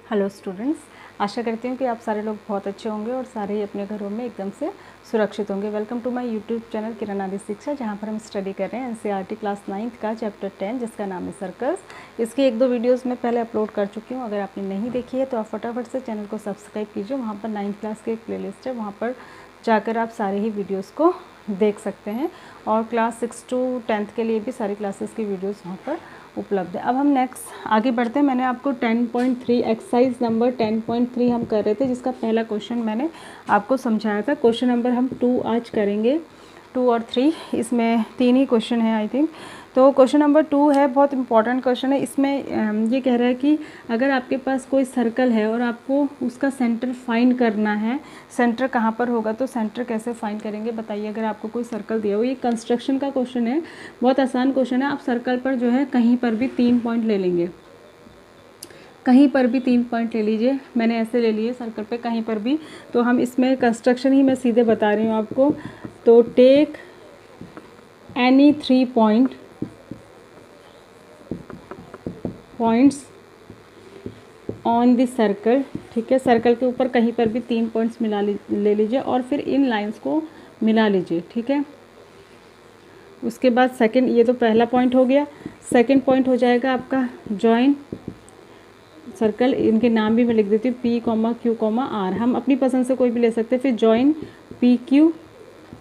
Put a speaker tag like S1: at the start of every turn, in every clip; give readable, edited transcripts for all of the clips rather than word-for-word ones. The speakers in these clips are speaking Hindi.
S1: हेलो स्टूडेंट्स, आशा करती हूँ कि आप सारे लोग बहुत अच्छे होंगे और सारे ही अपने घरों में एकदम से सुरक्षित होंगे। Welcome to my YouTube channel Kiran Adi Shiksha, जहाँ पर हम स्टडी कर रहे हैं एनसीईआरटी क्लास 9th का चैप्टर 10 जिसका नाम है सर्कल्स। इसकी 1-2 वीडियोस मैं पहले अपलोड कर चुकी हूँ। अगर आपने नहीं देखी है तो आप फटाफट से चैनल को सब्सक्राइब कीजिए। वहाँ पर 9th क्लास की एक प्लेलिस्ट है, वहाँ पर जाकर आप सारे ही वीडियोज़ को देख सकते हैं और क्लास 6 to 10th के लिए भी सारी क्लासेस की वीडियोस वहाँ पर उपलब्ध है। अब हम नेक्स्ट आगे बढ़ते हैं। मैंने आपको 10.3 एक्सरसाइज नंबर 10.3 हम कर रहे थे, जिसका पहला क्वेश्चन मैंने आपको समझाया था। क्वेश्चन नंबर हम 2 आज करेंगे, 2 और 3, इसमें 3 ही क्वेश्चन है आई थिंक। तो क्वेश्चन नंबर 2 है, बहुत इंपॉर्टेंट क्वेश्चन है। इसमें ये कह रहा है कि अगर आपके पास कोई सर्कल है और आपको उसका सेंटर फाइंड करना है, सेंटर कहाँ पर होगा, तो सेंटर कैसे फाइंड करेंगे बताइए। अगर आपको कोई सर्कल दिया हो, ये कंस्ट्रक्शन का क्वेश्चन है, बहुत आसान क्वेश्चन है। आप सर्कल पर जो है कहीं पर भी 3 पॉइंट ले लेंगे, कहीं पर भी 3 पॉइंट ले लीजिए। मैंने ऐसे ले लिए सर्कल पे कहीं पर भी। तो हम इसमें कंस्ट्रक्शन ही मैं सीधे बता रही हूँ आपको। तो take any 3 points on the circle, ठीक है। सर्कल के ऊपर कहीं पर भी 3 पॉइंट्स ले लीजिए और फिर इन लाइंस को मिला लीजिए, ठीक है। उसके बाद सेकंड, ये तो पहला पॉइंट हो गया। सेकंड पॉइंट हो जाएगा आपका जॉइन सर्कल। इनके नाम भी मैं लिख देती हूँ, P, Q, R। हम अपनी पसंद से कोई भी ले सकते हैं। फिर जॉइन PQ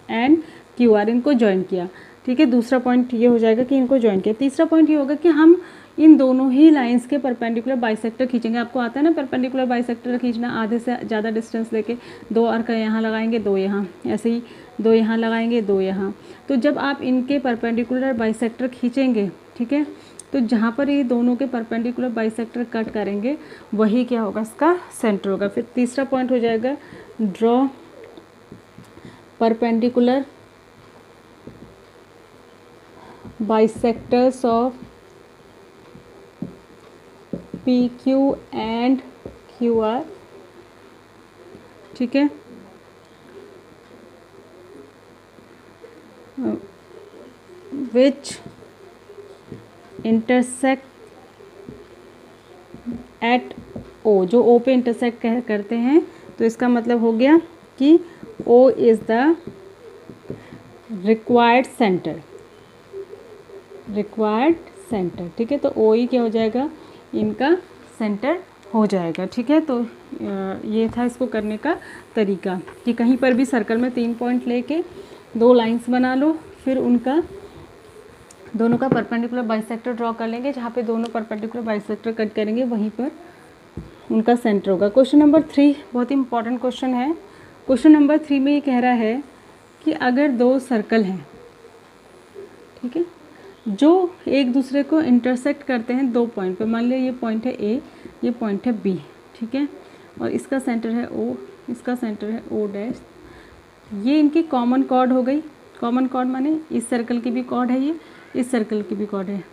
S1: एंड QR, इनको ज्वाइन किया, ठीक है। दूसरा पॉइंट ये हो जाएगा कि इनको ज्वाइन किया। तीसरा पॉइंट ये होगा कि हम इन दोनों ही लाइंस के परपेंडिकुलर बाइसेक्टर खींचेंगे। आपको आता है ना परपेंडिकुलर बाइसेक्टर खींचना, आधे से ज़्यादा डिस्टेंस लेके 2 आर्क यहाँ लगाएंगे, 2 यहाँ, ऐसे ही 2 यहाँ लगाएंगे, 2 यहाँ। तो जब आप इनके परपेंडिकुलर बाइसेक्टर खींचेंगे, ठीक है, तो जहाँ पर ये दोनों के परपेंडिकुलर बाइसेक्टर कट करेंगे वही क्या होगा, इसका सेंटर होगा। फिर तीसरा पॉइंट हो जाएगा draw perpendicular bisectors of PQ and QR, ठीक है। विच इंटरसेक्ट एट O, जो O पे इंटरसेक्ट करते हैं। तो इसका मतलब हो गया कि O is the required centre, ठीक है। तो O ही क्या हो जाएगा, इनका सेंटर हो जाएगा, ठीक है। तो ये था इसको करने का तरीका कि कहीं पर भी सर्कल में 3 पॉइंट लेके 2 लाइंस बना लो, फिर उनका दोनों का परपेंडिकुलर बाइसेक्टर ड्रॉ कर लेंगे। जहाँ पे दोनों परपेंडिकुलर बाइसेक्टर कट करेंगे वहीं पर उनका सेंटर होगा। क्वेश्चन नंबर 3 बहुत ही इंपॉर्टेंट क्वेश्चन है। क्वेश्चन नंबर 3 में ये कह रहा है कि अगर 2 सर्कल हैं, ठीक है, जो एक दूसरे को इंटरसेक्ट करते हैं 2 पॉइंट पे, मान लिया ये पॉइंट है A, ये पॉइंट है B, ठीक है, और इसका सेंटर है O, इसका सेंटर है O डैश। ये इनकी कॉमन कॉर्ड हो गई। कॉमन कॉर्ड माने इस सर्कल की भी कॉर्ड है, ये इस सर्कल की भी कॉर्ड है।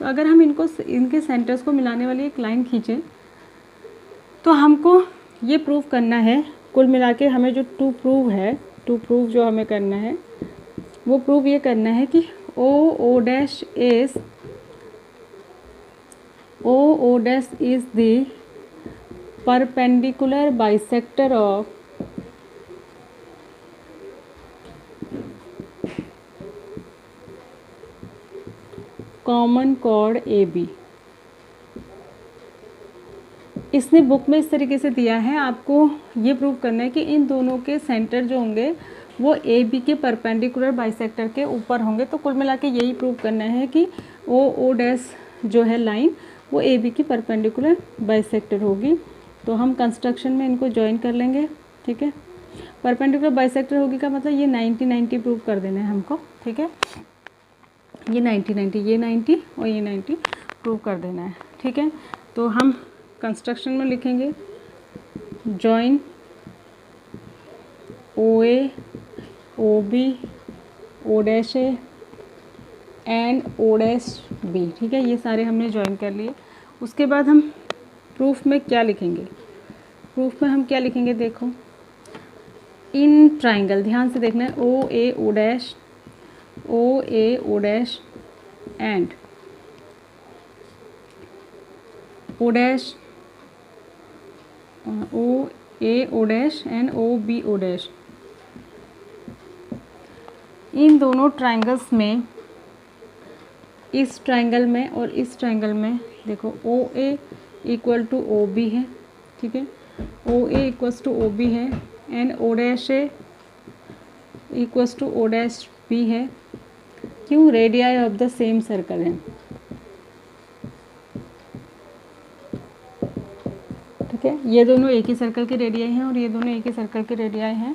S1: तो अगर हम इनके सेंटर्स को मिलाने वाली एक लाइन खींचें तो हमको ये प्रूव करना है, कुल मिला के हमें जो टू प्रूव जो हमें करना है वो प्रूव ये करना है कि O dash is the perpendicular bisector of common chord AB। इसने बुक में इस तरीके से दिया है, आपको ये प्रूव करना है कि इन दोनों के सेंटर जो होंगे वो AB के परपेंडिकुलर बाइसेक्टर के ऊपर होंगे। तो कुल मिला के यही प्रूव करना है कि O डैश जो है लाइन वो AB की परपेंडिकुलर बाइसेक्टर होगी। तो हम कंस्ट्रक्शन में इनको ज्वाइन कर लेंगे, ठीक है। परपेंडिकुलर बाइसेक्टर होगी का मतलब ये 90-90 प्रूव कर देना है हमको, ठीक है। ये 90-90, ये 90 और ये 90 प्रूव कर देना है, ठीक है। तो हम कंस्ट्रक्शन में लिखेंगे join OA OB O dash A and O dash B, ठीक है। ये सारे हमने ज्वाइन कर लिए। उसके बाद हम प्रूफ में क्या लिखेंगे, प्रूफ में हम क्या लिखेंगे, देखो इन ट्राइंगल, ध्यान से देखना है, OA O dash and O dash O A O dash and O B O dash. इन दोनों ट्राइंगल्स में, इस ट्राइंगल में और इस ट्राइंगल में देखो O A equal to O B है, ठीक है, O A equals to O B है and O dash A equals to O dash B है। क्यों? Radii of the same circle है, ठीक है। ये दोनों एक ही सर्कल के रेडियाई हैं और ये दोनों एक ही सर्कल के रेडियाई हैं,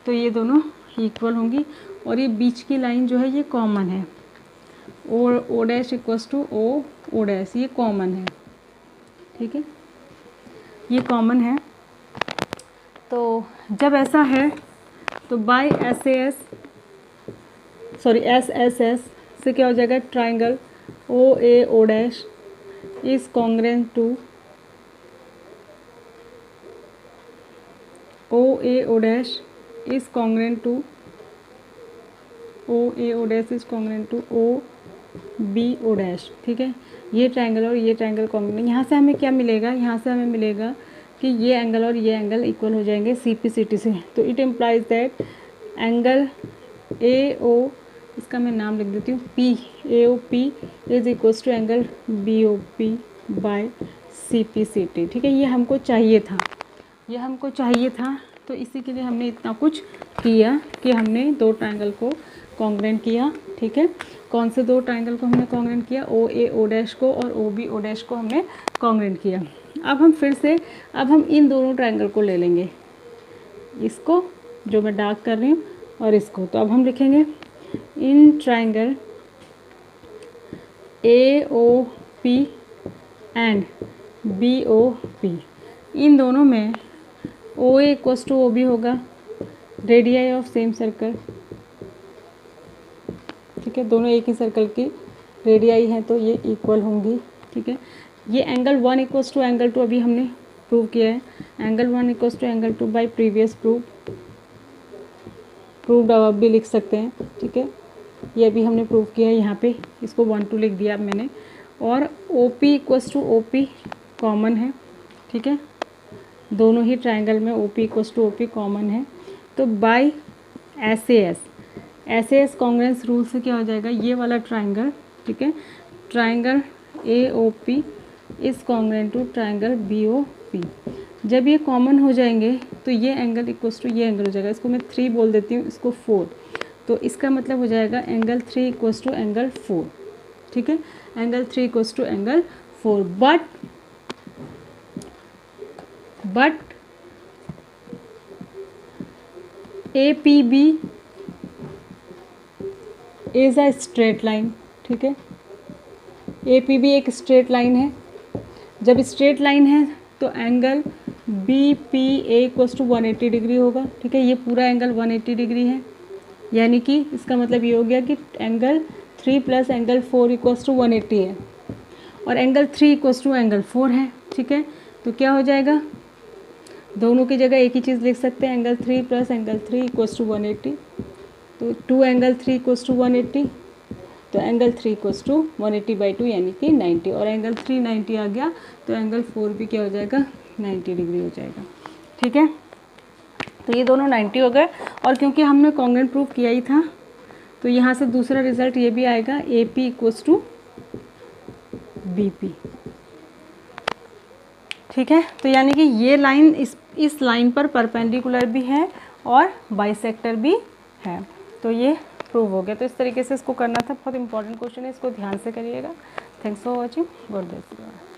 S1: तो ये दोनों इक्वल होंगी और ये बीच की लाइन जो है ये कॉमन है, O dash equals to O dash, ये कॉमन है, ठीक है, ये कॉमन है। तो जब ऐसा है तो बाय एस एस से क्या हो जाएगा, triangle O A O dash is congruent to O A O dash is congruent to O A O dash is congruent to O B O dash, ठीक है। ये ट्राइंगल और ये ट्राइंगल कॉन्ग्रेंट, यहाँ से हमें क्या मिलेगा, यहाँ से हमें मिलेगा कि ये एंगल और ये एंगल इक्वल हो जाएंगे सी पी सी टी से। तो it implies that angle A O, इसका मैं नाम लिख देती हूँ, P A O P is equals to angle B O P by C P C T, ठीक है। ये हमको चाहिए था, ये हमको चाहिए था, तो इसी के लिए हमने इतना कुछ किया कि हमने दो ट्राइंगल को कॉन्ग्रेंट किया, ठीक है। कौन से दो ट्राइंगल को हमने कॉन्ग्रेंट किया, ओ ए ओ डैश को और ओ बी ओ डैश को हमने कॉन्ग्रेंट किया। अब हम फिर से, अब हम इन दोनों ट्राइंगल को ले लेंगे, इसको जो मैं डार्क कर रही हूँ और इसको। तो अब हम लिखेंगे in triangle A O P and B O P, इन दोनों में O A equals to O B होगा, रेडियाई ऑफ सेम सर्कल, ठीक है, दोनों एक ही सर्कल की रेडियाई हैं तो ये इक्वल होंगी, ठीक है। ये एंगल 1 इक्वल्स टू एंगल 2 अभी हमने प्रूव किया है, angle 1 equals to angle 2 by previous proved, अब भी लिख सकते हैं, ठीक है। ये अभी हमने प्रूव किया है, यहाँ पे इसको 1 2 लिख दिया अब मैंने। और O P equals to O P common है, ठीक है, दोनों ही ट्राइंगल में O P equals to O P common है। तो by S A S congruence rule से क्या हो जाएगा, ये वाला ट्राइंगल, ठीक है, triangle A O P is congruent to triangle B O P. जब ये कॉमन हो जाएंगे तो ये एंगल इक्वल्स टू ये एंगल हो जाएगा, इसको मैं 3 बोल देती हूँ, इसको 4, तो इसका मतलब हो जाएगा एंगल 3 इक्वल्स टू एंगल 4, ठीक है, angle 3 equals to angle 4। But A P B is a straight line, ठीक है, ए पी बी एक स्ट्रेट लाइन है। जब स्ट्रेट लाइन है तो angle B P A equals to 180 degree होगा, ठीक है, ये पूरा एंगल 180 डिग्री है, यानी कि इसका मतलब ये हो गया कि angle 3 plus angle 4 equals to 180 है और एंगल 3 इक्वल्स टू एंगल 4 है, ठीक है। तो क्या हो जाएगा, दोनों की जगह एक ही चीज़ लिख सकते हैं, angle 3 plus angle 3 equals to 180, तो 2 एंगल 3 इक्वल्स टू 180, तो एंगल 3 इक्वल्स टू 180 बाई 2 यानी कि 90, और एंगल 3 90 आ गया तो एंगल 4 भी क्या हो जाएगा, 90 डिग्री हो जाएगा, ठीक है। तो ये दोनों 90 हो गए, और क्योंकि हमने कॉन्ग्रेंट प्रूव किया ही था तो यहाँ से दूसरा रिजल्ट ये भी आएगा, A P equals to B P, ठीक है। तो यानी कि ये लाइन इस लाइन पर परपेंडिकुलर भी है और बाइसेक्टर भी है, तो ये प्रूव हो गया। तो इस तरीके से इसको करना था, बहुत इंपॉर्टेंट क्वेश्चन है, इसको ध्यान से करिएगा। Thanks for watching, God bless you.